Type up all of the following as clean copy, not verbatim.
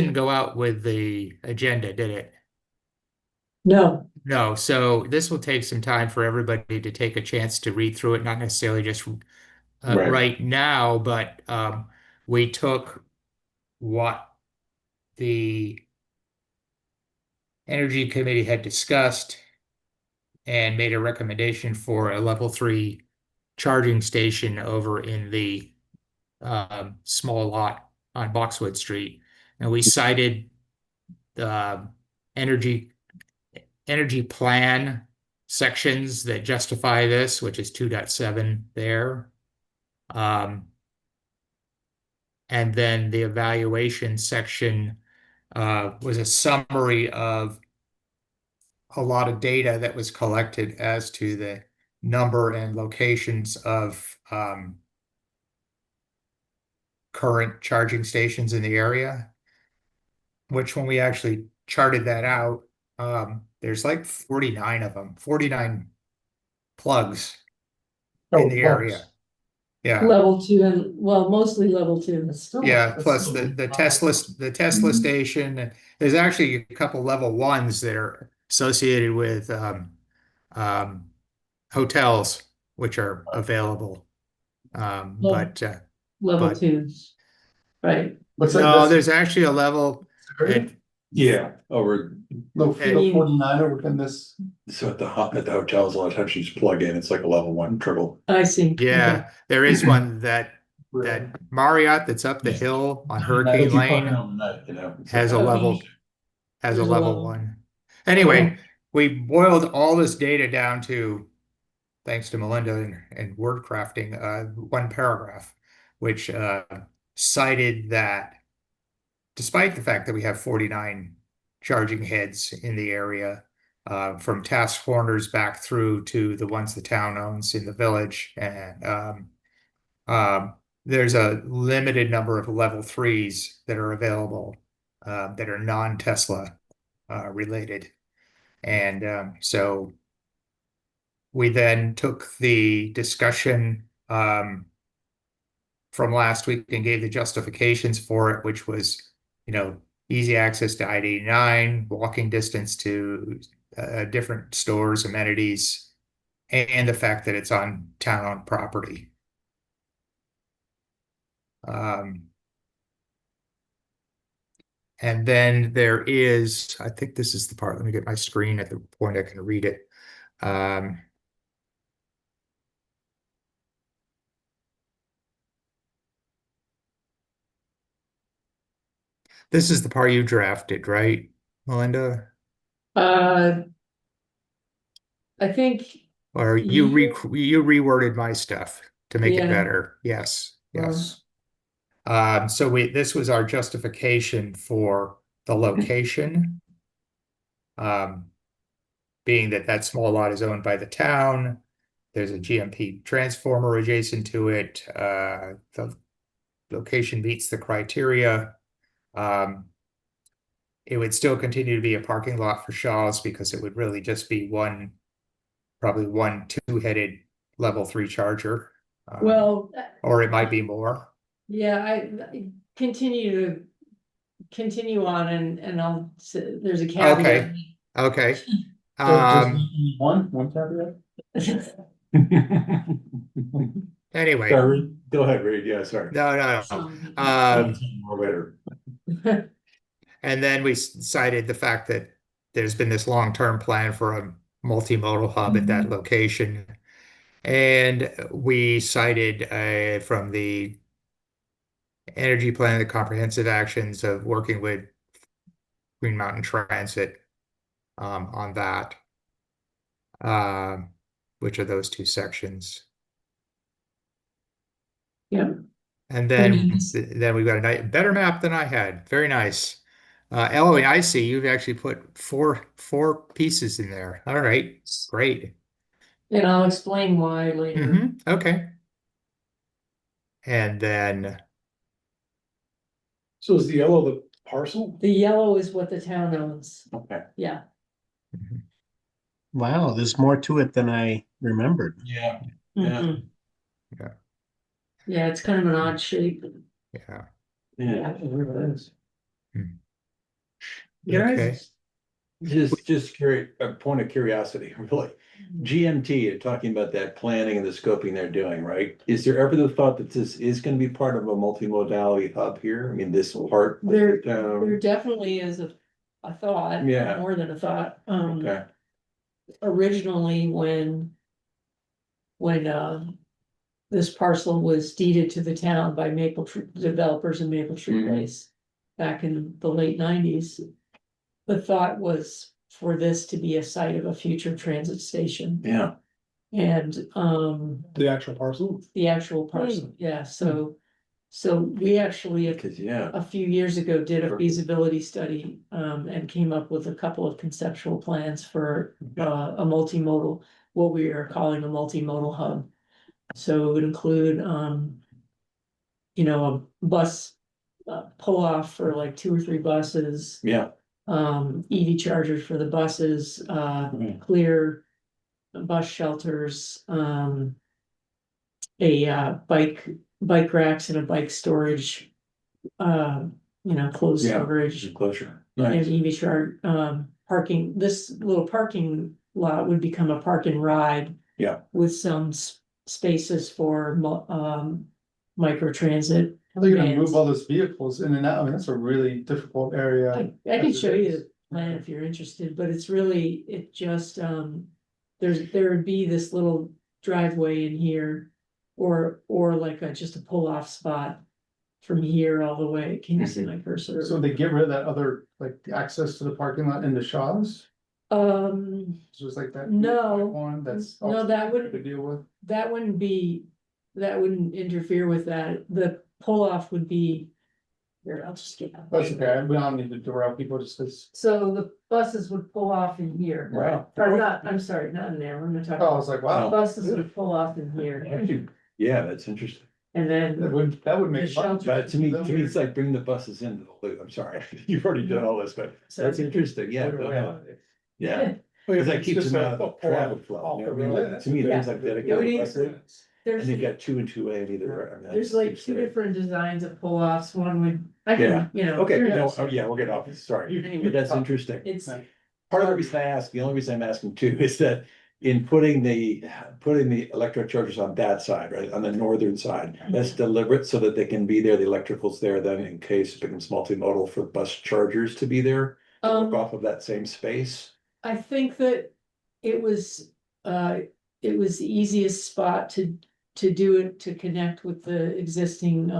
didn't go out with the agenda, did it? No, No, so this will take some time for everybody to take a chance to read through it, not necessarily just Right. right now, but we took what the Energy Committee had discussed and made a recommendation for a level three charging station over in the small lot on Boxwood Street. And we cited the energy energy plan sections that justify this, which is 2.7 there. Um, and then the evaluation section was a summary of a lot of data that was collected as to the number and locations of current charging stations in the area, which when we actually charted that out, there's like 49 of them, 49 plugs in Oh, the area. plugs. Yeah. level two and, well, mostly level two. Yeah, That's plus still the Tesla station. And there's actually a couple level ones that are associated with um, hotels, which are available. Um, Well, but uh, level but twos, right? What's that? no, That's there's actually a level area? at Yeah, over no, at no 49 over in this. So at the hotels, a lot of times you just plug in, it's like a level one triple. I see. Okay. yeah, there is one that Really? Marriott that's up the hill on Hurricane If you park it Lane on the night, it's like has a a Okay. has a There's a level level. one. Okay. Anyway, we boiled all this data down to, thanks to Melinda and word crafting, one paragraph, which cited that despite the fact that we have 49 charging heads in the area, from task corners back through to the ones the town owns in the village, and there's a limited number of level threes that are available that are non-Tesla related. And so we then took the discussion from last week and gave the justifications for it, which was, easy access to I-89, walking distance to different stores, amenities, and the fact that it's on town-owned property. Um, and then there is, I think this is the part, let me get my screen at the point I can read it. Um, this is the part you drafted, right, Melinda? Uh, I think Or you, you reworded my stuff to make it yeah. better. Yes, uh, yes. So this was our justification for the location, um, being that that small lot is owned by the town. There's a GMP transformer adjacent to it. The location meets the criteria. Um, it would still continue to be a parking lot for Shaw's because it would really just be probably one two-headed level three charger. Well, Or it might be more. yeah, I continue on and there's a caveat. Okay, okay. So does he Um, need one caveat? anyway, Sorry, go ahead, Reed. Yeah, sorry. no, no, no. I'll tell you more later. And then we cited the fact that there's been this long-term plan for a multimodal hub at that location. And we cited from the energy plan, the comprehensive actions of working with Green Mountain Transit on that, um, which are those two sections. Yeah. And And then we've got a better map than I had. Very nice. Ellie, I see you've actually put four pieces in there. All right, great. I'll explain why later. Okay. And then So is the yellow the parcel? The yellow is what the town owns. Okay. Yeah. mhm, Wow, there's more to it than I remembered. Yeah. Yeah. Mhm. yeah, Yeah, it's kind of an odd shape. yeah. Yeah, it really is. Hmm. Okay. Just curious, a point of curiosity, really. GMT, talking about that planning and the scoping they're doing, right? Is there ever the thought that this is gonna be part of a multimodality hub here? I mean, this part. There definitely is a thought. Yeah. More than a thought. Okay, Originally when this parcel was deeded to the town by Maple Tree developers in Maple Tree Mhm. Place back in the late nineties. The thought was for this to be a site of a future transit station yeah, and The actual parcel? the actual parcel, yeah, so we actually because, yeah, a few years ago did a Sure. feasibility study and came up with a couple of conceptual plans for a multimodal, what we are calling a multimodal hub. So it would include you know, a bus pull off for like 2 or 3 buses, yeah, EV chargers for the buses, clear bus shelters, a bike racks and a bike storage, closed Yeah. storage. enclosure. And Nice, EV charge, parking, this little parking lot would become a park and ride. Yeah. With some spaces for micro transit. How are they gonna vans. move all those vehicles in and out? I mean, that's a really difficult area. I can as it show you is. the plan if you're interested, but it's really, it just, there would be this little driveway in here. Or like just a pull off spot from here all the way. Can you see my cursor? So they get rid of that other, like, access to the parking lot into Shaw's? Just like that. No. One that's. No, also that hard would- To deal with. that wouldn't interfere with that. The pull off would be. Here, I'll just get. That's okay, we don't need to derail people, just as. So the buses would pull off in here. right. Or not, I'm sorry, not in there, I'm gonna talk. Oh, I was like, wow, Buses would pull off in here Actually, yeah, that's interesting. and then. that would make. The shelter. But to me, it's like bring the buses into the loop. I'm sorry, you've already done all this, but that's interesting, yeah. go ahead. Yeah, because that keeps them out of the traffic flow. You know what I mean? To me, things like Yeah. dedicated buses, There's, and you've got 2 and 2A in either. I mean, there's that's- like it's 2 great. different designs of pull offs, one would, I Yeah. can, Okay, no, curious. oh, yeah, we'll get off, sorry, Anyway. but that's interesting. It's, Part of the reason I ask, the only reason I'm asking too, is that in putting the electric chargers on that side, right, on the northern side, that's deliberate so that they can be there, the electrical's there, then in case it becomes multimodal for bus chargers to be there. To work off of that same space. I think that it was the easiest spot to do it, to connect with the existing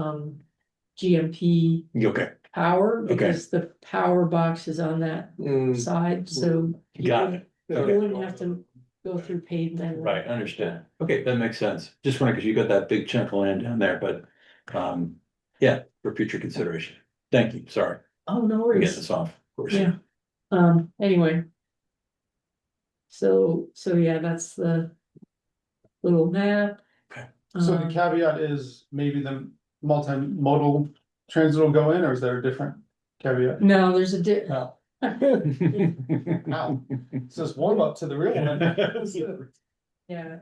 GMP Okay, power, Okay. because the power box is on that side, so. you got wouldn't- it. You Okay. wouldn't have to go through pavement. Right, understand. Okay, that makes sense. Just wondering, because you got that big chunk of land down there, but, yeah, for future consideration. Thank you, sorry, Oh, no for getting worries. this off, of course. Yeah. Anyway. So yeah, that's the little map. Okay. So the caveat is maybe the multimodal transit will go in, or is there a different caveat? No, there's a No, it's just warm up to the real one. yeah,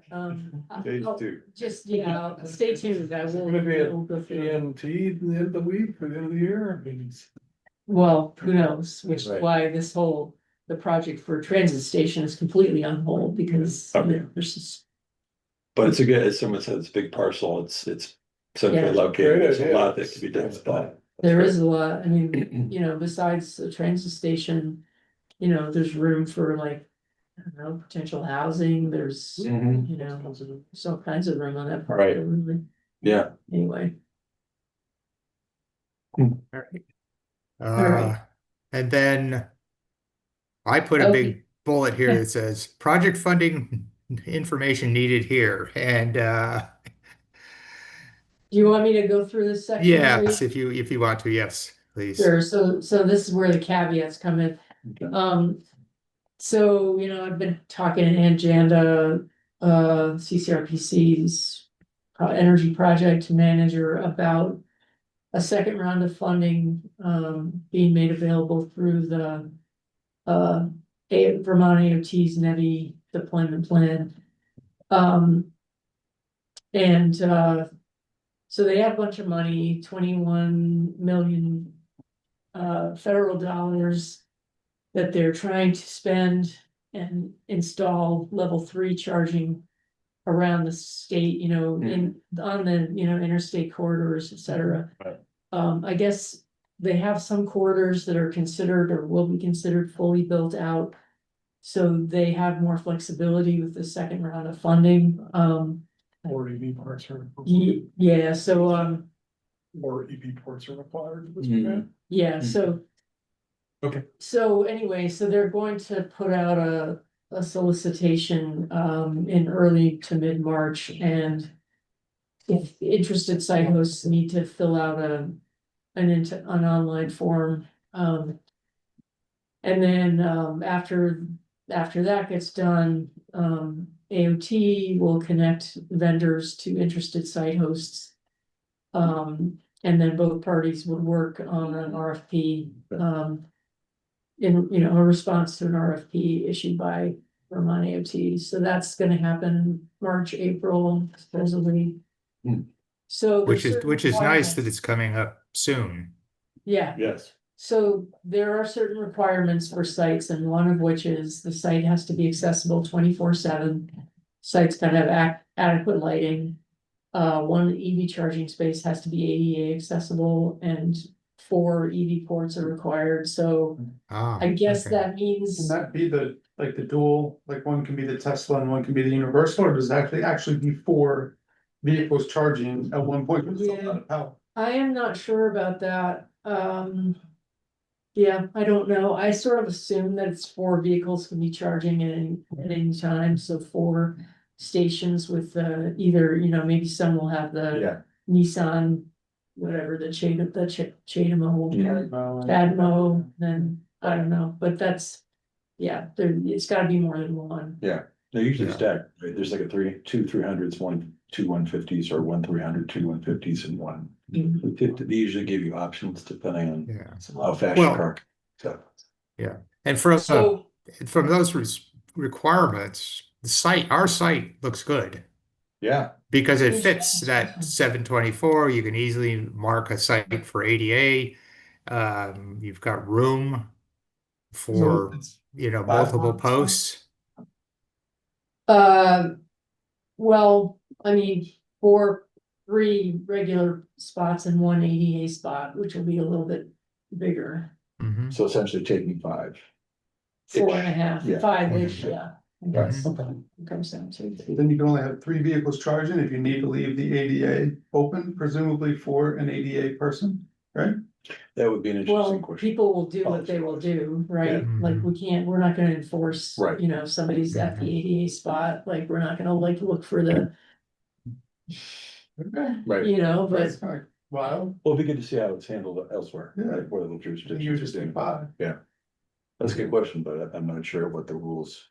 Phase I'll- 2. just, stay tuned, I will. Gonna be at we'll go through it. GMT at the end of the week, or the end of the year, I mean, Well, who knows, which is Right. why the project for transit station is completely on hold, because Okay. there's just. But it's a good, as someone said, it's a big parcel, it's Yeah. centrally located, Great there's a idea. lot that can be done with that. There is a lot, I mean, besides the transit station, there's room for like, I don't know, potential housing, there's, Mhm. there's all kinds of room on that part. Right. Really. Yeah, Anyway, Uh, and then I put a Okay. big bullet here that says project funding information needed here. And do you want me to go through this section? yes, if you want to, yes, please. Sure, so this is where the caveats come in. So, I've been talking to Aunt Janda, CCRPC's energy project manager about a second round of funding, being made available through the Vermont AOT's NEVI deployment plan. And so they have a bunch of money, 21 million federal dollars, that they're trying to spend and install level 3 charging around the state, on the, interstate corridors, et cetera. Right. I guess they have some corridors that are considered or will be considered fully built out. So they have more flexibility with the second round of funding. Or EV ports are, Yeah, so, or EV ports are required. yeah, so. Okay. So anyway, so they're going to put out a solicitation, in early to mid-March, and if interested site hosts need to fill out an online form, and then, after that gets done, AOT will connect vendors to interested site hosts. And then both parties would work on an RFP, in, a response to an RFP issued by Vermont AOT. So that's gonna happen March, April, supposedly. Hmm. So. Which there's is, certain which is nice that requirements. it's coming up soon. Yeah, Yes. so there are certain requirements for sites, and one of which is the site has to be accessible 24/7. Sites gotta have adequate lighting. One EV charging space has to be ADA accessible, and 4 EV ports are required, so Ah, I guess okay. that means. Can that be the dual, like one can be the Tesla and one can be the Universal, or does it actually be 4 vehicles charging at one point? With a lot of power? I am not sure about that, yeah, I don't know, I sort of assume that it's 4 vehicles can be charging at any time, so 4 stations with, either, maybe some will have the Yeah. Nissan, whatever, the Chademo, Cadmo, then, I don't know, but that's, yeah, it's gotta be more than one. Yeah, they usually Yeah. stack, right? There's like two 300s, 2 150s, or 1 300, 2 150s, and 1 50. They usually give you options depending on Yeah, how fast your Well- car. So, and from, So, from those requirements, our site looks good. yeah, Because it fits that 724, you can easily mark a site for ADA. You've got room for, it's multiple lots. posts. well, I mean, for 3 regular spots and 1 ADA spot, which will be a little bit bigger. Mhm. so essentially taking 5. 4.5, Yeah. 5-ish, yeah. I guess Mhm. it comes down to. Then you can only have 3 vehicles charging if you need to leave the ADA open, presumably for an ADA person, right? That would be an Well, interesting question. people will do what they will do, right? Yeah. Like, we're not gonna enforce, Right. if somebody's at the ADA spot, like, we're not gonna look for the, Okay. Right. but. Wow, Well, it'd be good to see how it's handled elsewhere. Yeah. Like what other you jurisdictions just are think doing. 5. That's a good question, but I'm not sure what the rules.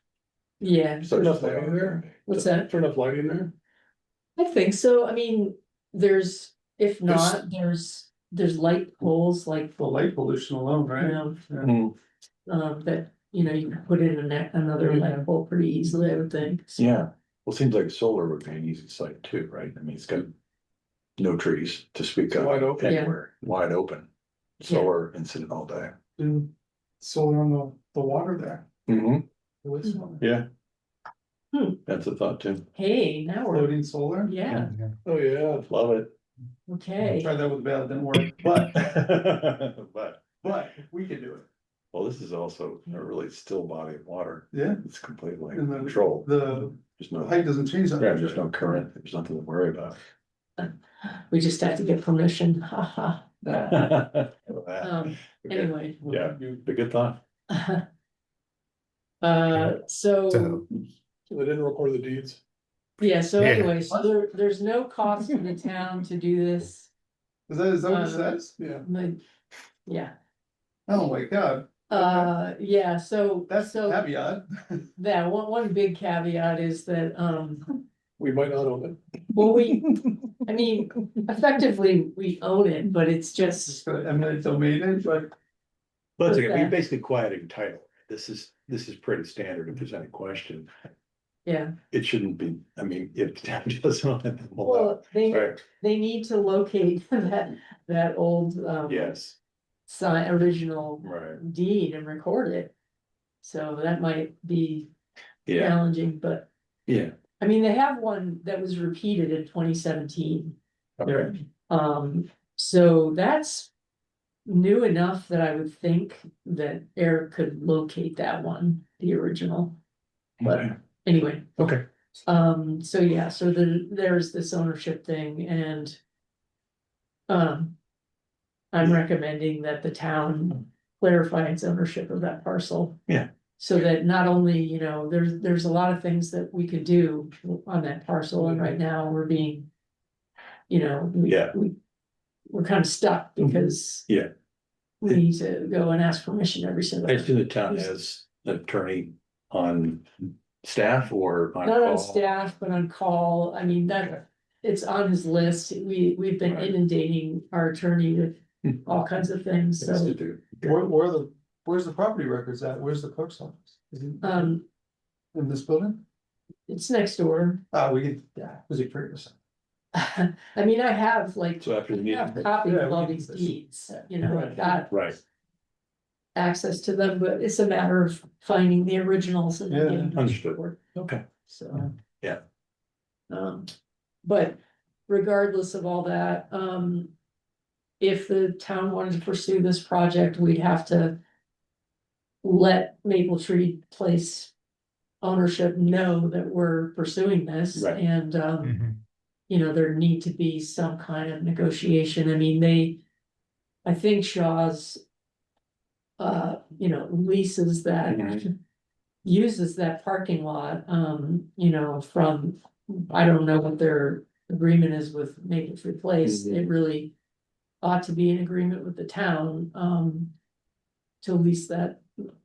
Yeah, such enough as they lighting are. there? what's that? Turn enough lighting there? I think so, I mean, if not, there's light poles like, The light pollution alone, right? Yeah. that, you can put in another light pole pretty easily, I would think. So, Yeah, well, it seems like solar would be an easy site too, right? I mean, it's got no trees to speak It's of. wide open. Anywhere, wide open. Solar incident all day. Do solar on the water there. Yeah. Hmm. That's a thought too. Hey, now we're, Floating solar. yeah, Oh, yeah. Love it. okay. Tried that with Val, didn't work, but But, we could do it. well, this is also a really still body of water. Yeah. It's completely And then controlled. the There's no, height doesn't change that. yeah, much. there's no current, there's nothing to worry about. We just have to get permission, haha. Okay. Anyway. Yeah, a good thought. So, So, So they didn't record the deeds. yeah, so Yeah. anyway, so there's no cost to the town to do this. Is that what it says? Yeah. Yeah, Oh my god, yeah, so. that's the so caveat. that one big caveat is that, We might not own it. well, I mean, effectively, we own it, but it's Just just, for eminent domain, but But it's What's okay, that? basically quieting title. This is pretty standard if there's any question. yeah, It shouldn't be, I mean, if the town doesn't want it, then we'll know. well, they Right, need to locate that old, yes, original right. deed and record it. So that might be Yeah, challenging, but yeah. I mean, they have one that was repeated in 2017. Okay. So that's new enough that I would think that Eric could locate that one, the original. But Okay. anyway, Okay. so yeah, so there's this ownership thing and I'm recommending that the town clarify its ownership of that parcel. Yeah. So that not only, you know, there's a lot of things that we could do on that parcel, and right now we're being, you know, Yeah. we're kind of stuck because Yeah. we need to go and ask permission every single I time. assume the town has an attorney on staff or on Not on call? staff, but on call. I mean, that, it's on his list. We've been Right. inundating our attorney with all kinds of things, Things to so, do. Where's the property records at? Where's the clerk's office? Is it um, in this building? it's next door. We could, yeah, was it previous? I mean, I have like, So after the I have meeting, copies Yeah, of we all can these do this. deeds, you know, I've got right, access to them, but it's a matter of finding the originals and then Yeah, getting them understood. forward. okay, So. Yeah. But regardless of all that, if the town wanted to pursue this project, we'd have to let Maple Tree Place ownership know that we're pursuing this Right. and, Mhm. you know, there need to be some kind of negotiation. I mean, I think Shaw's, you know, leases that, Mhm. uses that parking lot, you know, from, I don't know what their agreement is with Maple Tree Place. Mhm. It really ought to be in agreement with the town, to lease that,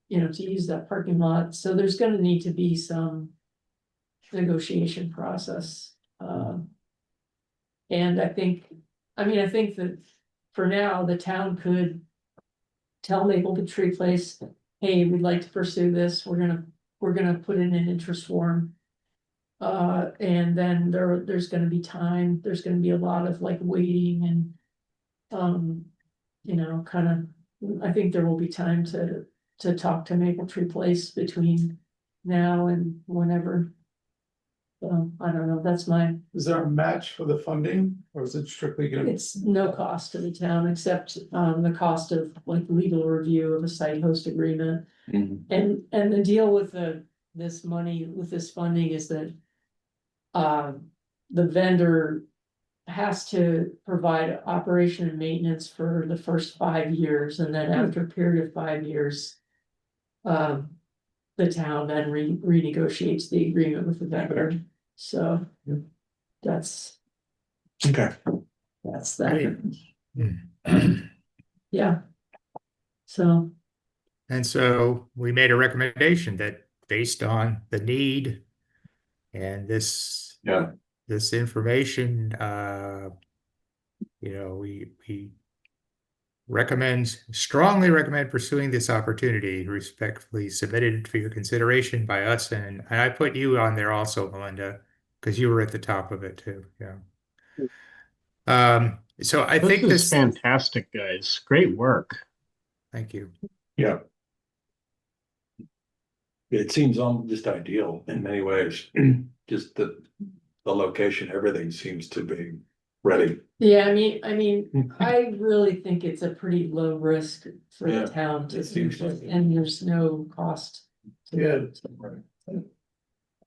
you know, to use that parking lot. So there's gonna need to be some negotiation process. And I think that for now, the town could tell Maple Tree Place, hey, we'd like to pursue this, we're gonna put in an interest form. And then there's gonna be time, there's gonna be a lot of like waiting and, you know, kind of, I think there will be time to talk to Maple Tree Place between now and whenever. So, I don't know, that's Is there a match for the funding or is it strictly gonna? it's no cost to the town except, the cost of like legal review of a site host agreement. Mhm. And the deal with this money, with this funding is that. The vendor has to provide operation and maintenance for the first 5 years, and then after a period of 5 years. The town then renegotiates the agreement with the vendor, so. Yeah. That's Okay, that, Mm. yeah. So, And so we made a recommendation that based on the need and yeah, this information, we strongly recommend pursuing this opportunity, respectfully submitted for your consideration by us. And I put you on there also, Melinda, because you were at the top of it too, yeah. So I This think is fantastic, guys. Great work. thank you. yeah. It seems just ideal in many ways, just the location, everything seems to be ready. yeah, I mean, I really think it's a pretty low risk for Yeah, the town to it seems do like it, it. and there's no cost. to Yeah. it.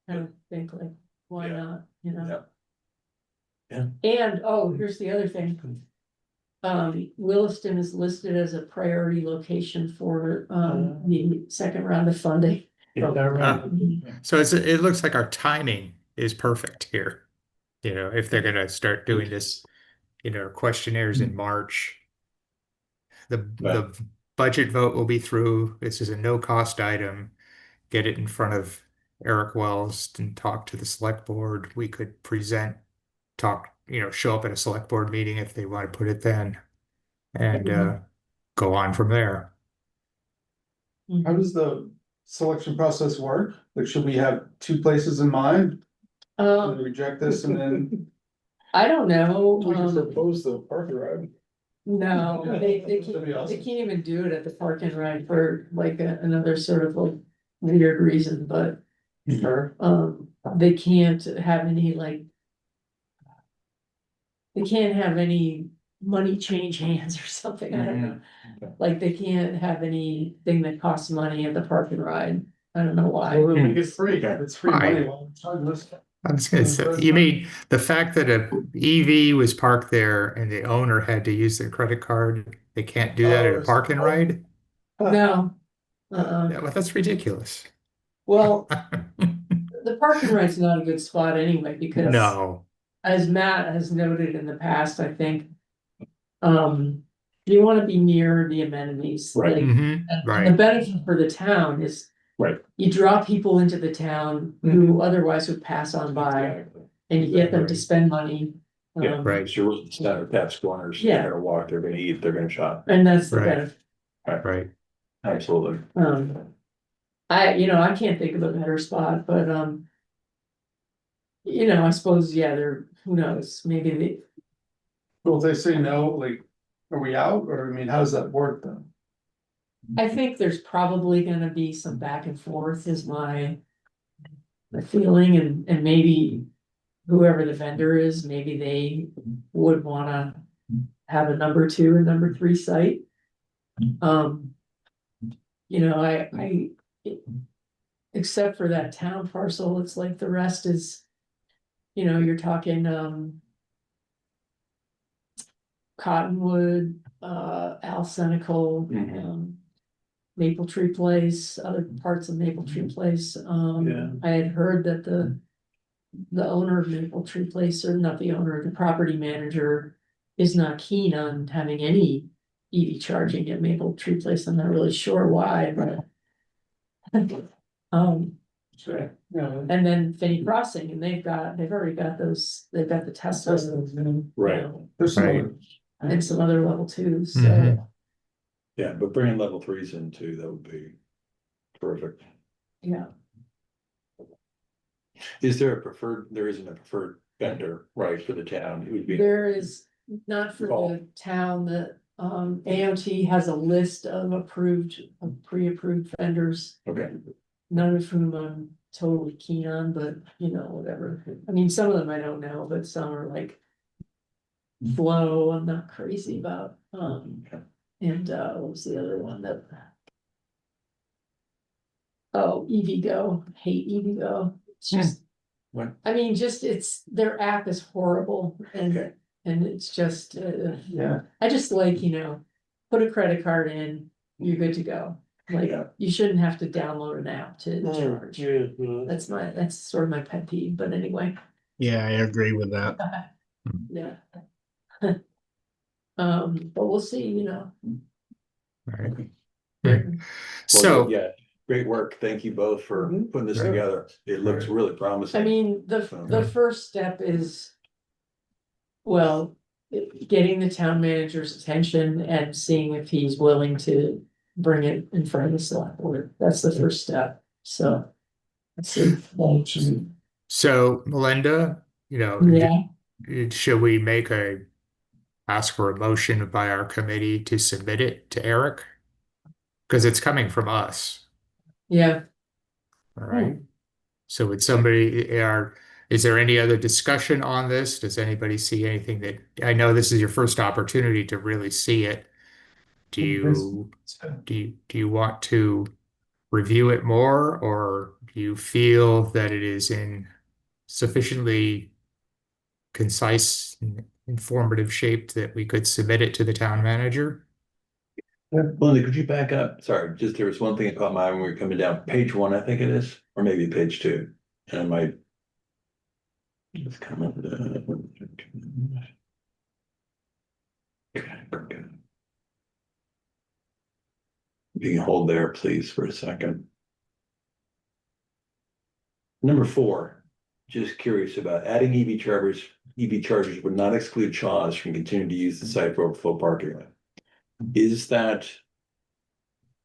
I don't think like, why Yeah. not, you know? Yeah. And, oh, here's the other thing. Williston is listed as a priority location for, the second round of funding. So it looks like our timing is perfect here. You know, if they're gonna start doing this, questionnaires in March. The budget vote will be through. This is a no cost item. Get it in front of Eric Wells and talk to the select board. We could show up at a select board meeting if they want to put it then. And go on from there. How does the selection process work? Like, should we have two places in mind? Um, Reject this and then, I don't know, We can propose the park ride. no, Yeah, they that'd be can't, awesome. they can't even do it at the park and ride for like another sort of like weird reason, but Sure. they can't have any like. They can't have any money change hands or something, I don't know. Okay. Like they can't have anything that costs money at the park and ride. I don't know why. Well, then make it free, Okay. it's free Right. money. Well, charge us. I was gonna say, you mean the fact that a EV was parked there and the owner had to use their credit card, they can't do that at a park and ride? No. Yeah, well, that's ridiculous. Well, the park and ride's not a good spot anyway, because. No, As Matt has noted in the past, I think. You wanna be near the amenities. Right. like, mhm, and the right, benefit for the town is. Right. You draw people into the town who otherwise would pass on by, and you get them to spend money. Yeah, right, Because you're really center Pat's corners, Yeah. they're gonna walk, they're gonna eat, they're gonna shop. And that's the Right. benefit. right. Absolutely. I can't think of a better spot, but, I suppose, yeah, who knows, maybe they, Well, if they say no, like, are we out, or I mean, how does that work then? I think there's probably gonna be some back and forth is my feeling, and maybe whoever the vendor is, maybe they would wanna have a number 2 and number 3 site. Except for that town parcel, it's like the rest is, you're talking, Cottonwood, Alsenical, Mhm. Maple Tree Place, other parts of Maple Tree Place. Yeah. I had heard that the owner of Maple Tree Place, or not the owner, the property manager is not keen on having any EV charging at Maple Tree Place. I'm not really sure why, but. Sure. Yeah. And then Finney Crossing, and they've already got those, they've got the Teslas. Right. There's some Right. other. And some other level 2s, so, Mhm. Yeah, but bringing level 3s in too, that would be terrific. yeah. Is there there isn't a preferred vendor, right, for the town, it would be. There is, not for Oh. the town, that, AOT has a list of pre-approved vendors. Okay, None of whom I'm totally keen on, but whatever. I mean, some of them I don't know, but some are like. Flow, I'm not crazy about, and what was the other one that? Oh, EVgo, hate EVgo, it's just. What? I mean, their app is horrible, Okay. and it's just, Yeah. I just like, put a credit card in, you're good to go. Like, Yeah. you shouldn't have to download an app to charge. Yeah. That's sort of my pet peeve, but anyway, Yeah, I agree with that. yeah. But we'll see, Right. Great. Hmm. Well, So, yeah, great work, thank you both for putting this Right. together, it looks Right. really promising. I mean, the Yeah. first step is. Well, getting the town manager's attention and seeing if he's willing to bring it in front of the select board, that's the first step, so. Let's see. so Melinda, Yeah, should we ask for a motion by our committee to submit it to Eric? Because it's coming from us, yeah, all right? So would is there any other discussion on this? Does anybody see anything I know this is your first opportunity to really see it. Do you want to review it more, or do you feel that it is in sufficiently concise and informative shape that we could submit it to the town manager? Melinda, could you back up? Sorry, just there was one thing that caught my eye when we were coming down, page 1, I think it is, or maybe page 2. And I might. Just comment. Okay. You can hold there, please, for a second. Number 4, just curious about adding EV chargers. EV chargers would not exclude Chaw's from continuing to use the site for overflow parking lot. Is that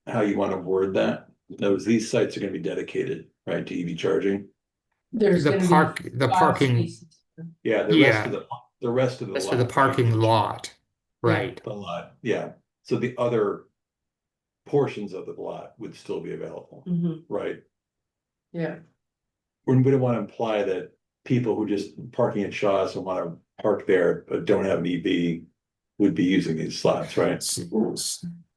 how you want to word that? These sites are going to be dedicated, right, to EV charging? there's The gonna be the 5 parking, spaces. Yeah, Yeah. the rest of the that's lot. for the parking lot, Yeah. right? The lot, yeah. So the other portions of the lot would still be available, Mhm, right? yeah, We don't want to imply that people who just parking at Shaw's and want to park there but don't have an EV would be using these slots, right?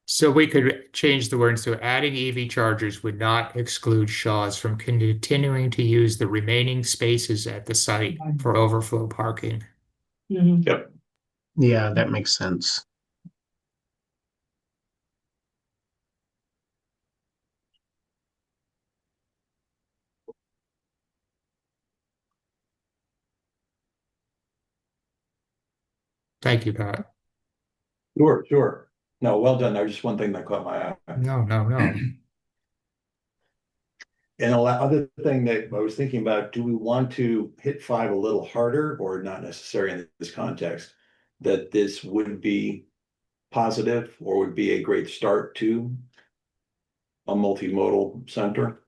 So we could change the words to adding EV chargers would not exclude Shaw's from continuing to use the remaining spaces at the site for overflow parking. mhm. Yep. Yeah, that makes sense. Thank you, Pat. Sure. No, well done. There's just one thing that caught my eye. No. And other thing that I was thinking about, do we want to hit 5 a little harder or not necessary in this context? That this would be positive or would be a great start to a multimodal center?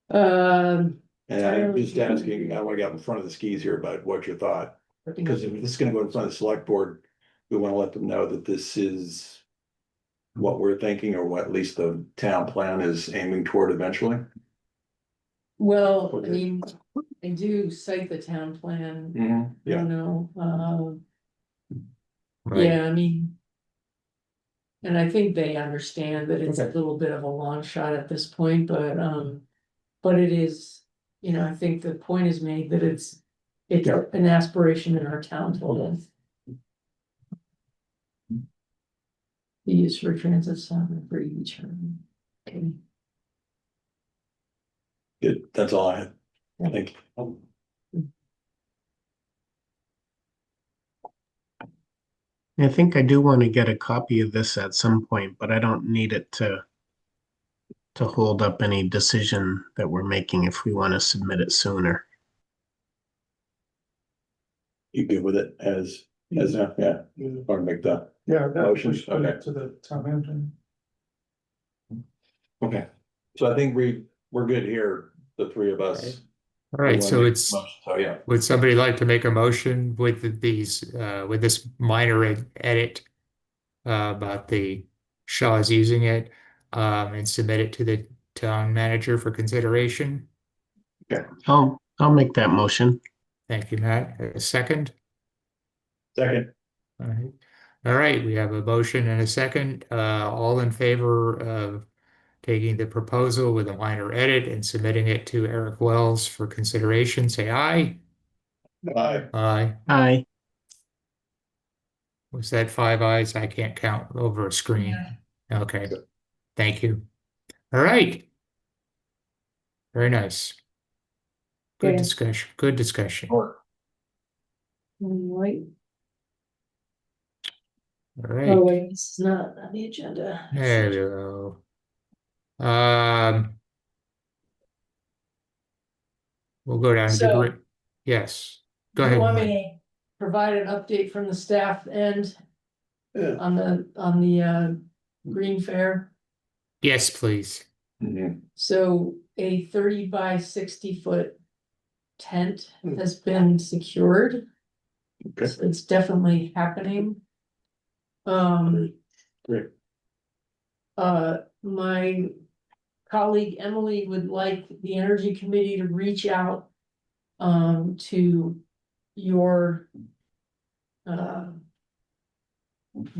And I'm just asking, I want to get in front of the skis here about what your thought, because if this is gonna go in front of the select board, we want to let them know that this is what we're thinking, or what at least the town plan is aiming toward eventually. Well, I mean, I do cite the town plan, I Yeah, don't know, Right. yeah, I mean. And I think they understand that it's a Okay. little bit of a long shot at this point, but it is, I think the point is made that it's Yeah. an aspiration in our town to be used for transit stop and for EV charging. Okay. good. That's all I had. Yeah. Thank you. I think I do want to get a copy of this at some point, but I don't need it to hold up any decision that we're making if we want to submit it sooner. You good with it as, yeah, or make the, Yeah, that Motion, we should put okay. it to the town manager. okay. So I think we're good here, the three of us. All right, so it's, So, yeah. would somebody like to make a motion with these, with this minor edit about the Shaw's using it, and submit it to the town manager for consideration? I'll make that motion. Thank you, Matt. A second? Second. All right, we have a motion and a second. All in favor of taking the proposal with a minor edit and submitting it to Eric Wells for consideration, say aye. Aye. Aye. Aye. Was that 5 ayes? I can't count over a screen. Okay, thank you. All right. Very nice. Good Okay. discussion, good discussion. Right. All Oh, right, wait, this is not on the agenda. there we go. We'll go down to the So- grid. Yes, go Do you ahead. want me Mike. to provide an update from the staff end Yeah. on the Green Fair? Yes, please. Mhm. So a 30 by 60 foot tent has been secured. Okay. So it's definitely happening. Great. My colleague Emily would like the Energy Committee to reach out to your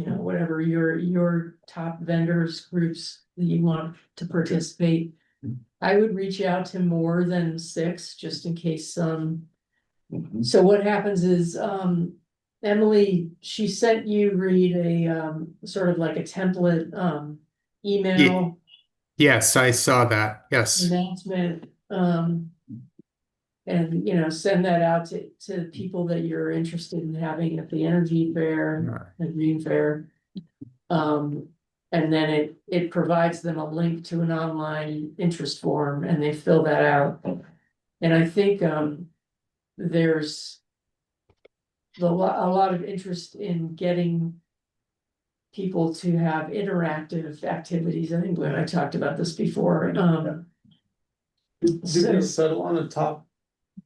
whatever your top vendors groups that you want to participate. I would reach out to more than 6 just in case Mhm. so what happens is Emily, she sent you Reed a sort of like a template email Yes, I saw that. Yes. announcement and send that out to people that you're interested in having at the Energy Fair and Green Fair. And then it provides them a link to an online interest form and they fill that out. And I think there's a lot of interest in getting people to have interactive activities. I think when I talked about this before, Did we so- settle on the top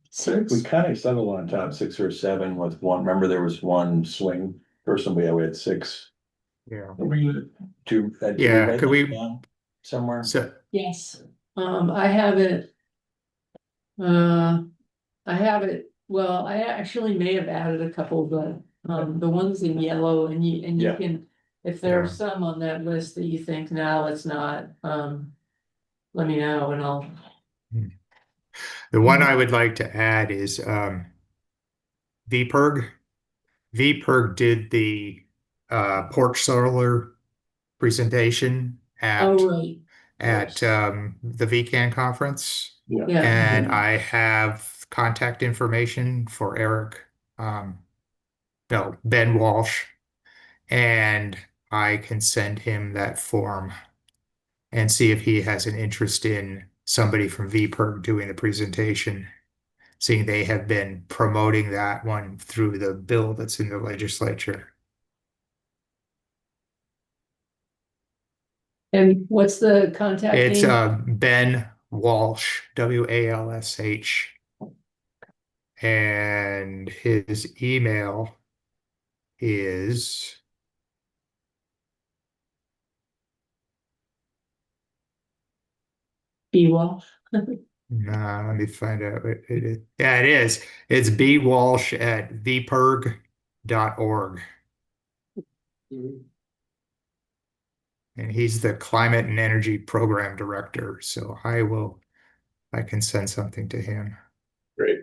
We 6? kind of settled on top 6 or 7 with one. Remember, there was one swing person. We had 6 Yeah. Do Yeah, write could that we- down somewhere? So, Yes, I have it. I have it, well, I actually may have added a couple, but, the ones in yellow and you Yeah. can. If there are Yeah. some on that list that you think, now it's not, let me know and I'll. the one I would like to add is VPERG. VPERG did the porch solar presentation Oh, right, at the VCAN conference. Yeah. yeah, And I have contact information for Eric, no, Ben Walsh, and I can send him that form and see if he has an interest in somebody from VPERG doing the presentation, seeing they have been promoting that one through the bill that's in the legislature. and what's the contact It's name? Ben Walsh, Walsh, and his email is B Walsh. let me find out. Yeah, it is. It's bwalsh@vperg.org. And he's the climate and energy program director. So I can send something to him. Great.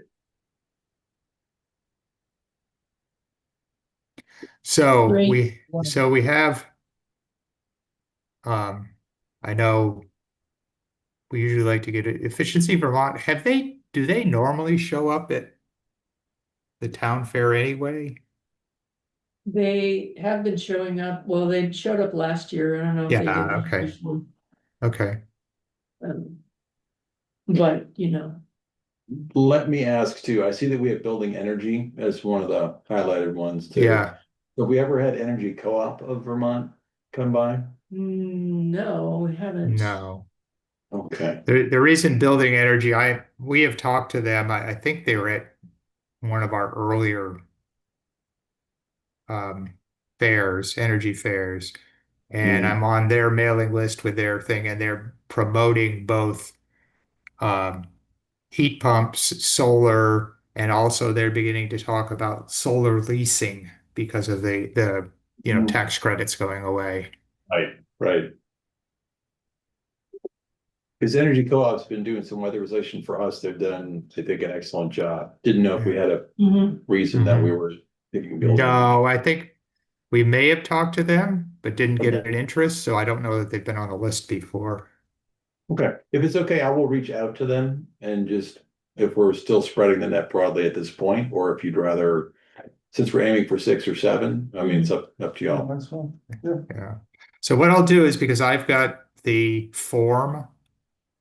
So Great. we have, I know we usually like to get it. Efficiency Vermont. Do they normally show up at the town fair anyway? They have been showing up, well, they showed up last year, I don't know if they Yeah, did. okay. this one. Okay. But, you know, Let me ask too, I see that we have building energy as one of the highlighted ones too. Yeah. Have we ever had Energy Co-op of Vermont come by? no, we haven't. No. Okay. The reason building energy, we have talked to them. I think they were at one of our earlier fairs, energy fairs, and I'm on their mailing list with their thing, and they're promoting both heat pumps, solar, and also they're beginning to talk about solar leasing because of the tax credits going away. Right, right. Because Energy Co-op's been doing some weatherization for us. They've done, I think, an excellent job. Didn't know if we had a Mhm. reason that we were thinking building. No, I think we may have talked to them, but didn't get Okay. an interest, so I don't know that they've been on the list before. Okay, if it's okay, I will reach out to them and just, if we're still spreading the net broadly at this point, or if you'd rather, since we're aiming for 6 or 7, I mean, it's up to y'all. That's fine. Yeah. So what I'll do is, because I've got the form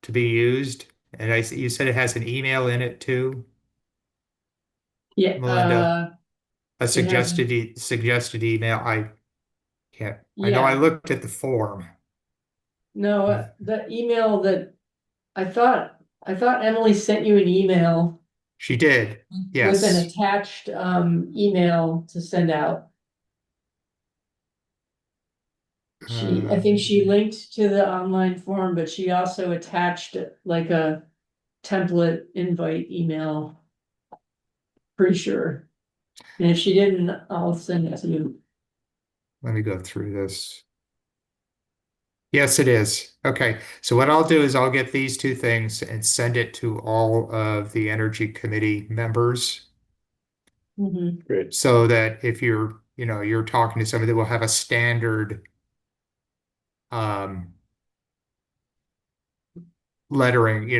to be used, and you said it has an email in it too, Yeah, Melinda? A has- suggested email. I know I yeah, looked at the form. no, the email that, I thought Emily sent you an email. She did. With an Yes. attached, email to send out. I think she linked to the online form, but she also attached like a template invite email. Pretty sure. And if she didn't, I'll send it to you. Let me go through this. Yes, it is. Okay. So what I'll do is I'll get these two things and send it to all of the Energy Committee members Mhm. Great. so that if you're talking to somebody that will have a standard lettering,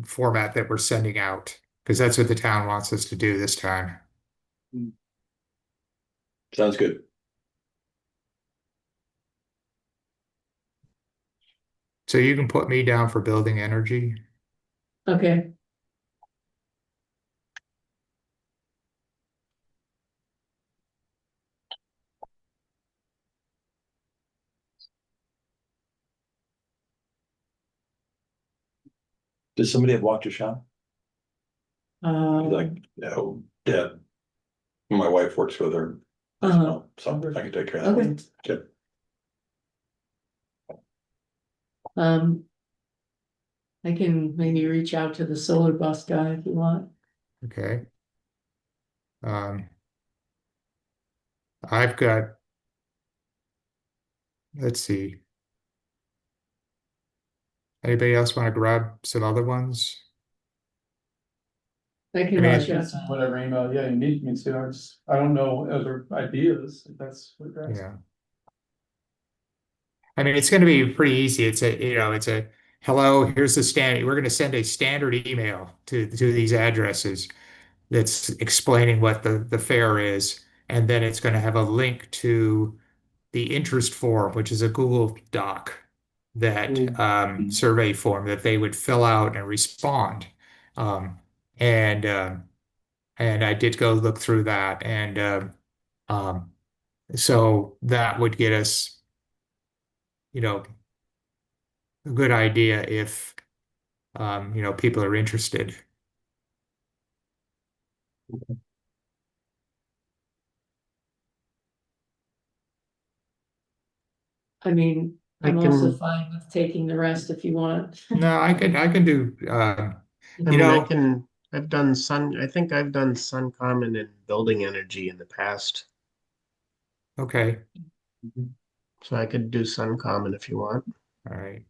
format that we're sending out, because that's what the town wants us to do this time. Sounds good. So you can put me down for building energy. Okay, Does somebody have walked your shop? Like, um, no, Deb. My wife works with her. Uh-huh. So I can take care of that. okay, Good. Um. I can maybe reach out to the solar bus guy if you want. Okay. Um, I've got, let's see. Anybody else want to grab some other ones? I I can mean, reach out. Whatever email, yeah, you need me to, I don't know other ideas, if that's what you're asking. Yeah. I mean, it's going to be pretty easy. It's a hello, here's the standard. We're going to send a standard email to these addresses that's explaining what the fare is, and then it's going to have a link to the interest form, which is a Google Doc that survey form that they would fill out and respond. Um, and and I did go look through that, and um, so that would get us, you know, a good idea if people are interested. I mean, I I'm also can, fine with taking the rest if you want. No, I can do I you mean, know, I think I've done Suncommon and building energy in the past. okay, So I could do Suncommon if you want. all right.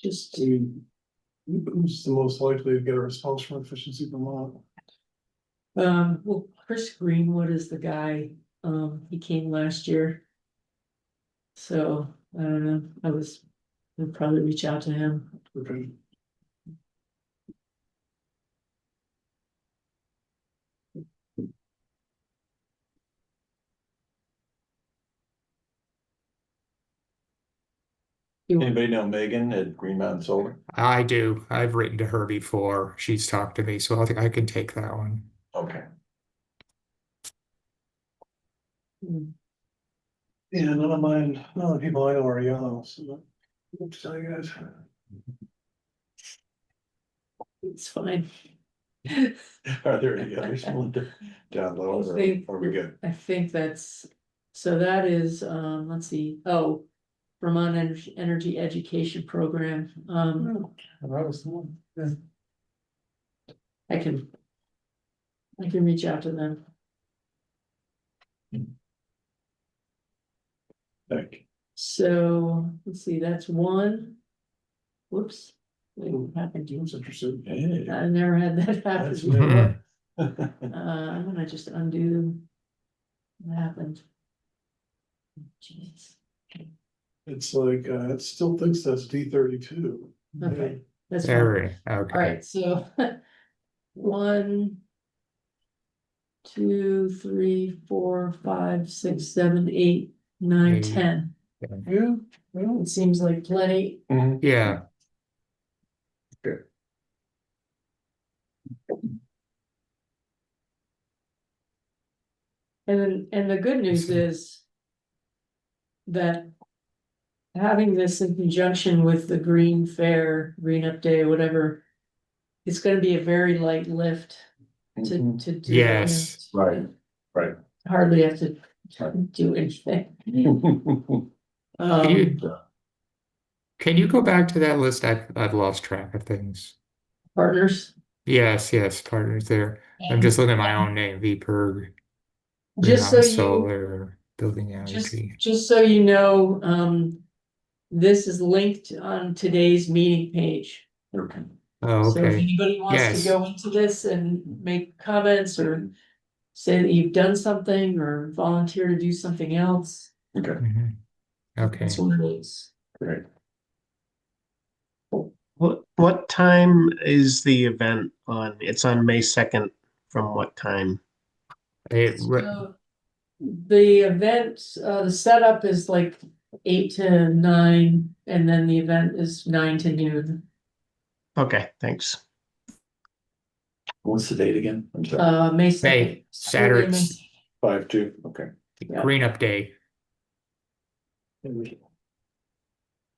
Just, Who's the most likely to get a response from Efficiency Vermont? well, Chris Greenwood is the guy, he came last year. So, I don't know, I'll probably reach out to him. Okay. Anybody know Megan at Green Mountain Solar? I do. I've written to her before. She's talked to me, so I can take that one. Okay. Hmm. Yeah, none of mine, none of the people I know are yellow, so. What to tell you guys? It's fine. Are there any others down low, or are we good? I think that's, so that is, let's see, oh, Vermont Energy Education Program, That was the one, yeah. I can. I can reach out to them. Thank you. So, let's see, that's one. Whoops. Wait, what happened to you? Who's interested? Hey. I've never had that happen That's before. I'm gonna just undo what happened. Jeez, It's like, it still thinks that's D32. okay, that's fine. There, okay. All right, so 1, 2, 3, 4, 5, 6, 7, 8, 9, 10. Yeah, well, It seems like plenty. Mhm. Yeah, And the good news is that having this in conjunction with the Green Fair, Green Up Day, or whatever, it's gonna be a very light lift to Mhm. do it, Yes. Right, right. Hardly have to do anything. Can Um, you go back to that list? I've lost track of things. partners. Yes, partners there. I'm just looking at my own name, VPerg, Just so Greenhouse you, Solar, Building just, Energy. just so you know, this is linked on today's meeting page. Okay. Oh, So if okay. anybody wants to Yes. go into this and make comments or say that you've done something or volunteer to do something else, Okay, Mhm. Okay. that's what it is. great. What time is the event on? It's on May 2nd. From what time? So the event, the setup is like 8 to 9, and then the event is 9 to noon. Okay, thanks. What's the date again? I'm sorry. May 2nd. May, Saturday, 5/2, okay. Yeah. Green Up Day.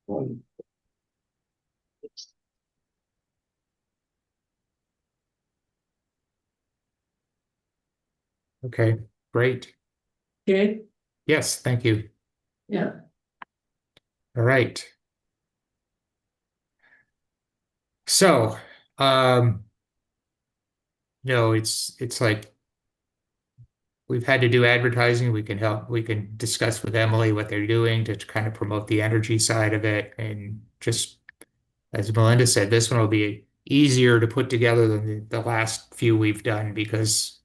One. Okay, great. Okay, Yes, thank you. yeah, All right. So, um, it's like we've had to do advertising. We can discuss with Emily what they're doing to kind of promote the energy side of it. And just as Melinda said, this one will be easier to put together than the last few we've done because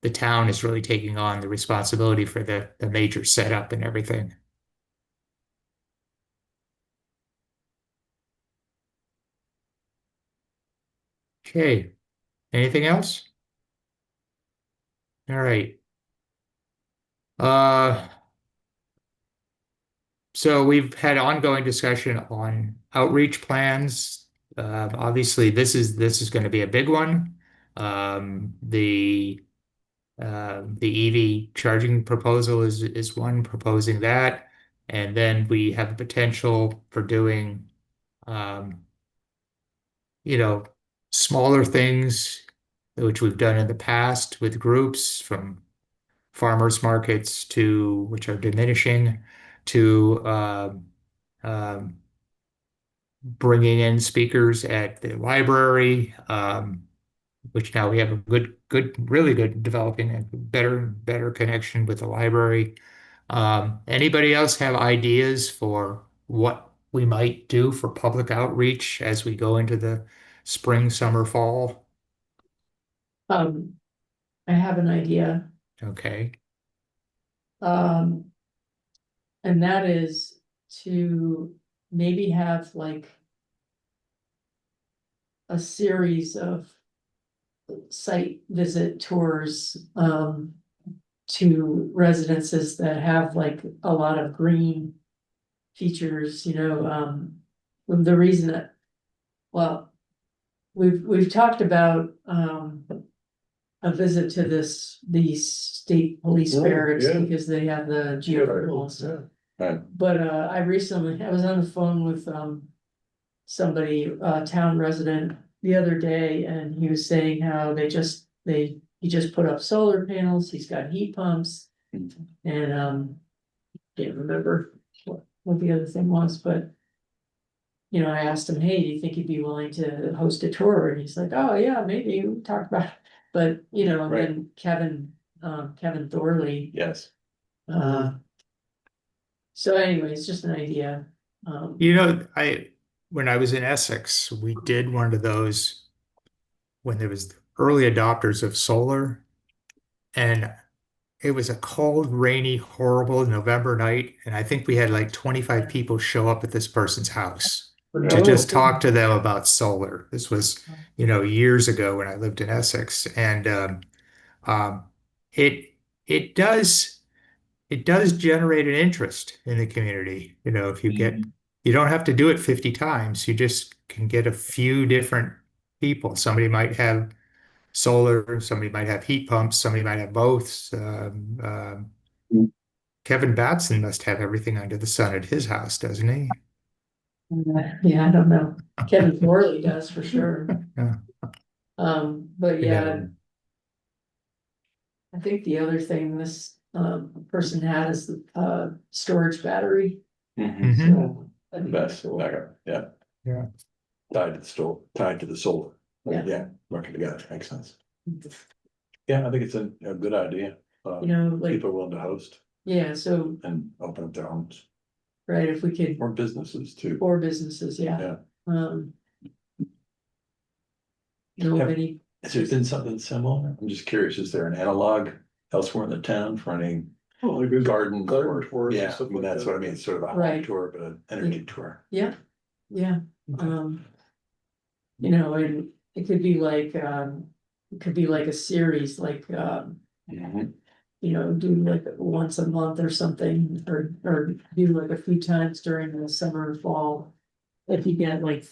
the town is really taking on the responsibility for the major setup and everything. Okay, anything else? All right. Uh, so we've had ongoing discussion on outreach plans. Obviously, this is going to be a big one. The EV charging proposal is one proposing that, and then we have the potential for doing, um, you know, smaller things, which we've done in the past with groups from farmers markets to which are diminishing to um, bringing in speakers at the library, which now we have a really good developing a better connection with the library. Anybody else have ideas for what we might do for public outreach as we go into the spring, summer, fall? um, I have an idea, Okay. um. And that is to maybe have like a series of site visit tours, to residences that have like a lot of green features, the reason that, well, we've talked about, a visit to these state police Oh, barracks yeah. because they have the geothermal. Yeah. Right. But I was on the phone with somebody, town resident the other day, and he was saying how he just put up solar panels, he's got heat pumps. And can't remember what the other thing was, but I asked him, hey, do you think he'd be willing to host a tour? And he's like, oh yeah, maybe we talked about it. But and Right. then Kevin Thorley. Yes. So anyway, it's just an idea. When I was in Essex, we did one of those when there was early adopters of solar, and it was a cold, rainy, horrible November night, and I think we had like 25 people show up at this person's house to just talk to them about solar. This was, years ago when I lived in Essex, and um, it it does generate an interest in the community. If you don't have to do it 50 times, you just can get a few different people. Somebody might have solar, somebody might have heat pumps, somebody might have both. Kevin Batson must have everything under the sun at his house, doesn't he? Yeah, I don't know. Kevin Thorley does for sure. Yeah. But yeah, Yeah. I think the other thing this person had is the storage battery. Mhm. So that'd be Best cool. backup, yeah. Yeah. Tied to the solar. Yeah. Yeah, working together, makes sense. Yeah, I think it's a good idea. Like, People are willing to host yeah, so, and open up their homes, right, if we could, or businesses too. for businesses, yeah. Yeah. Have- Many, Has there been something similar? I'm just curious, is there an analog elsewhere in the town for any garden Garden tours and Yeah, stuff I mean, like that's that. what I mean, sort of a home Right. tour, but an energy tour. yeah, and it could be like a series, like, Mhm. do like once a month or something, or do like a few times during the summer and fall. If you get like,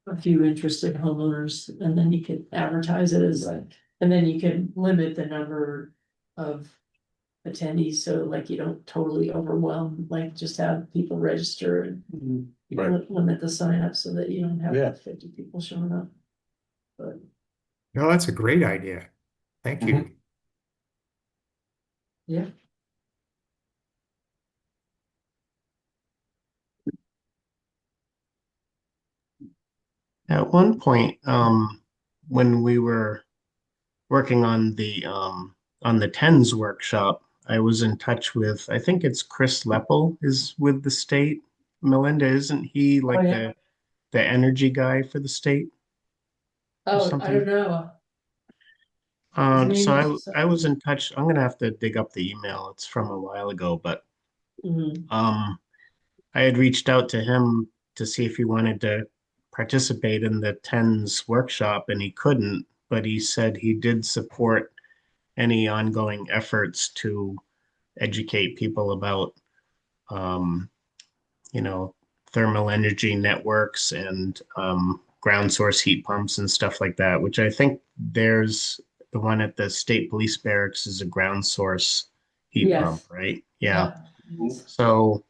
a few interested homeowners, and then you could advertise it as, Right. and then you can limit the number of attendees, so like you don't totally overwhelm, like just have people register and Right. limit the sign up so that you don't have Yeah. 50 people showing up. But No, that's a great idea. Thank you. Yeah. At one point, when we were working on the TENS workshop, I was in touch with, I think it's Chris Leppel is with the state. Melinda, isn't he like yeah. the energy guy for the state or Oh, I something? don't know. So name is- I was in touch. I'm gonna have to dig up the email. It's from a while ago, but Mhm. I had reached out to him to see if he wanted to participate in the TENS workshop, and he couldn't, but he said he did support any ongoing efforts to educate people about, um, you know, thermal energy networks and ground source heat pumps and stuff like that, which I think there's the one at the state police barracks is a ground source heat pump, Yes. right? Yeah. Yeah. So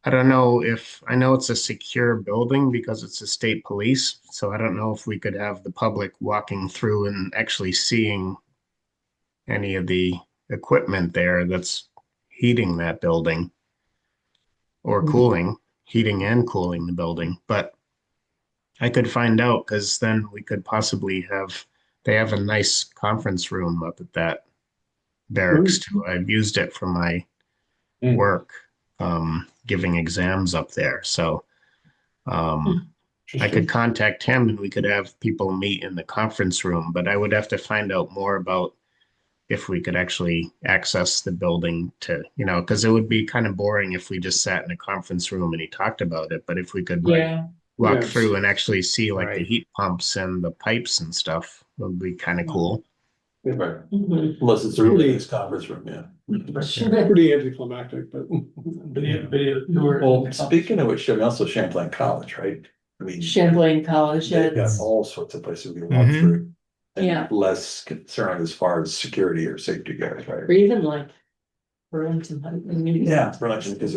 I don't know if I know it's a secure building because it's a state police. So I don't know if we could have the public walking through and actually seeing any of the equipment there that's heating that building or cooling, heating and cooling the building. But I could find out because then we could possibly have, they have a nice conference room up at that barracks too. I've used it for my work, giving exams up there. So I could contact him and we could have people meet in the conference room, but I would have to find out more about if we could actually access the building to, because it would be kind of boring if we just sat in a conference room and he talked about it. But if we could like Yeah. walk Yes. through and actually see like the Right. heat pumps and the pipes and stuff, it would be kind of cool. Right, Mhm. unless it's a really nice conference room, yeah. Pretty anticlimactic, but. Video tour. Well, speaking of which, I mean, also Champlain College, right? I mean, Champlain College, yeah. they've got it's- all sorts of places we can walk Mhm. through. And Yeah. less concerned as far as security or safety goes, Or right? even like Burlington. Yeah, Burlington, because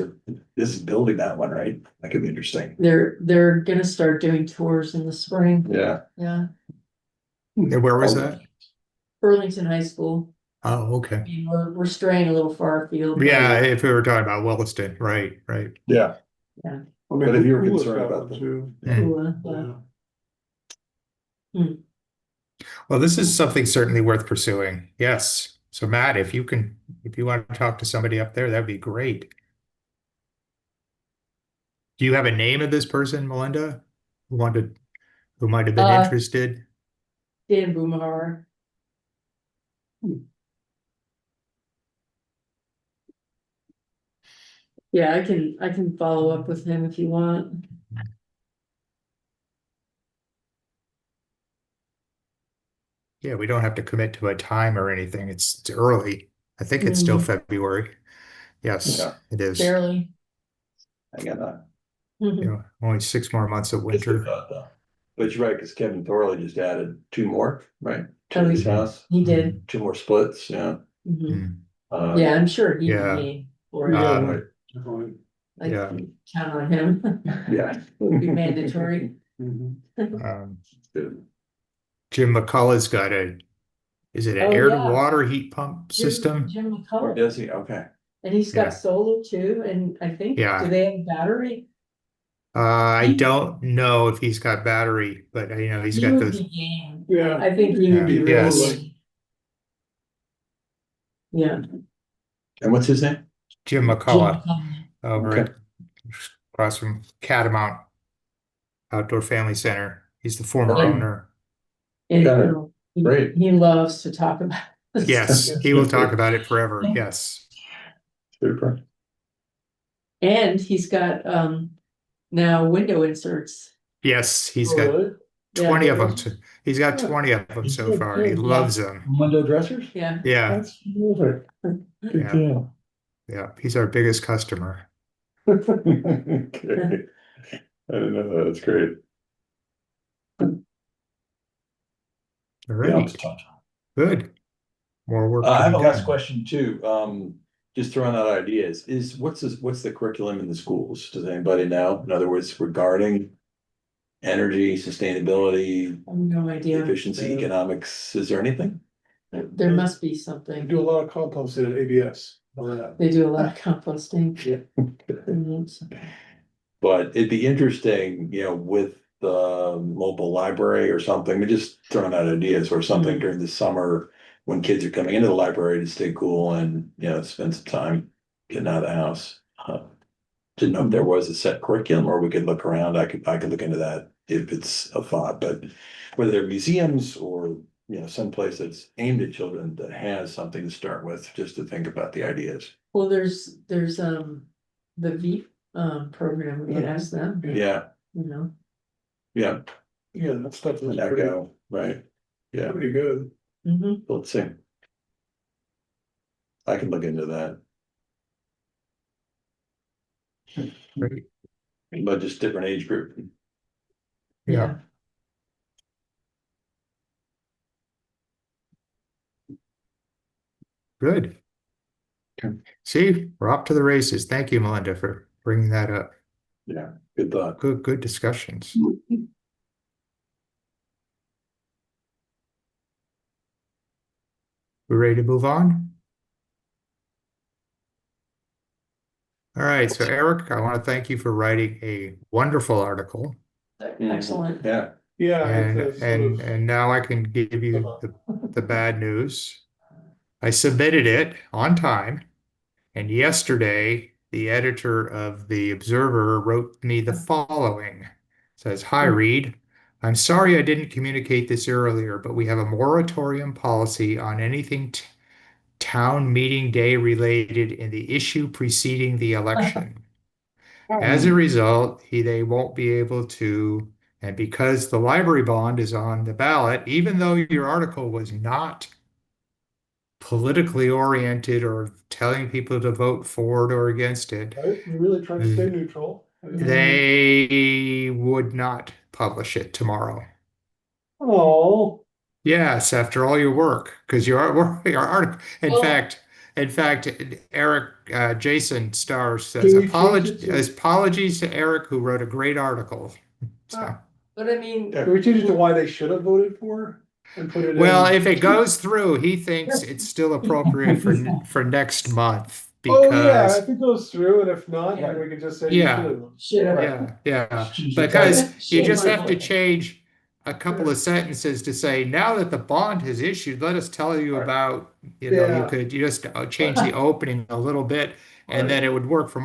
this is building that one, right? That could be interesting. They're gonna start doing tours in the spring. Yeah. Yeah. Where was that? Burlington High School. Oh, okay. I mean, we're straying a little far afield. but- Yeah, if we were talking about Williston, right. Yeah. Yeah. But if you're concerned about that. Too. Cool, Yeah. Well, this is something certainly worth pursuing. Yes. So Matt, if you want to talk to somebody up there, that'd be great. Do you have a name of this person, Melinda? Who might have been Uh, interested? Dan Boomahar. Yeah, I can follow up with him if you want. Yeah, we don't have to commit to a time or anything. It's early. I think it's still February. Yes, Yeah. it is. Barely. I get that. You know, only 6 more months of It's a good winter. thought, though. But you're right, because Kevin Thorley just added 2 more, right? To Oh, his he- house, He did. 2 more splits, yeah. Mhm. Mm. Yeah, I'm sure he yeah. paid for it. Um, Right. Definitely. I yeah. can count on him. Yeah. Would be mandatory. Good. Jim McCullough's got is it an Oh, air to yeah. water heat pump system? Jim Or McCullough. does he? Okay. And he's Yeah. got solar too, and I think, Yeah. do they have a battery? I don't know if he's got battery, but he's He got would those. be game. Yeah. I think he would be Yeah. really Yes. game. Yeah. And what's his name? Jim Jim McCullough McCullough. over Okay. across from Catamount Outdoor Family Center. He's the former Okay. owner. And, Got it. you know, Great. he loves to talk about this. Yes, he will talk about it forever. Yes. Super. And he's got now window inserts. Yes, he's Oh, got really? 20 Yeah, of them. He's got 20 of them so far. He loves them. Window dressers? Yeah. Yeah, That's terrific. Good Yeah. deal. yeah. He's our biggest customer. Okay. I didn't know that. That's great. All Yeah, I'll right, just talk. good. More work I to have be a last done. question too. Just throwing out ideas, what's the curriculum in the schools? Does anybody know? In other words, regarding energy, sustainability, I have no idea. efficiency, economics, is there anything? There must be They something. do a lot of composting at ABS. Know that. They do a lot of composting. Yeah. But it'd be interesting, with the mobile library or something, just throwing out ideas or something Mhm. during the summer. When kids are coming into the library to stay cool and, spend some time getting out of the house. Didn't know if there was a set curriculum or we could look around. I could look into that if it's a thought, but whether they're museums or, someplace that's aimed at children that has something to start with, just to think about the ideas. Well, there's the VEEP program, we could ask them, Yeah, you know. yeah, Yeah, that stuff is that go, right, yeah, pretty good. Mhm. let's see. I can look into that, Great. but just different age group. Yeah. Good. Okay. See, we're up to the races. Thank you, Melinda, for bringing that up. Yeah, good thought. Good discussions. We ready to move on? All right, so Eric, I want to thank you for writing a wonderful article. Excellent. Yeah, Yeah. And it's a sort of- and now I can give you the bad news. I submitted it on time, and yesterday the editor of the Observer wrote me the following. It says, "Hi Reed, I'm sorry I didn't communicate this earlier, but we have a moratorium policy on anything town meeting day related in the issue preceding the election. As a result, they won't be able to, and because the library bond is on the ballot, even though your article was not politically oriented or telling people to vote for it or against it, Right, you really trying to stay neutral. they would not publish it tomorrow. Oh, Yes, after all your work, because your article, in fact, Eric, Jason Starr says Can we change it to- apologies to Eric, who wrote a great article. So, But I mean, can we change it to why they should have voted for and put it well, in? if it goes through, he thinks it's still appropriate for next month Oh, yeah, because if it goes through, and if not, then we can just say. you Yeah. should have. shit, yeah, because you Shame just on have to you. change a couple of sentences to say, now that the bond has issued, let us tell you about, you Yeah. just change the opening a little bit, and then it would work for